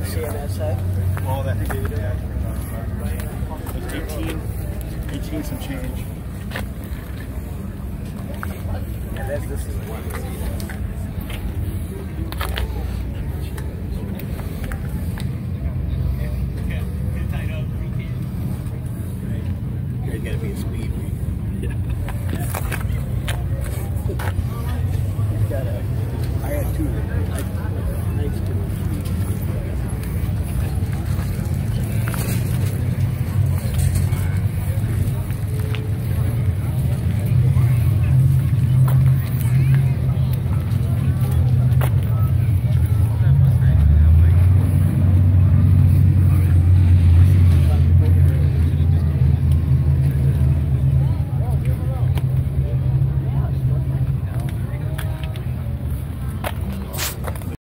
see on that side? Well, that thing David had was 18 some change. Yeah, this is one. You gotta be a speed. Yeah. I had two.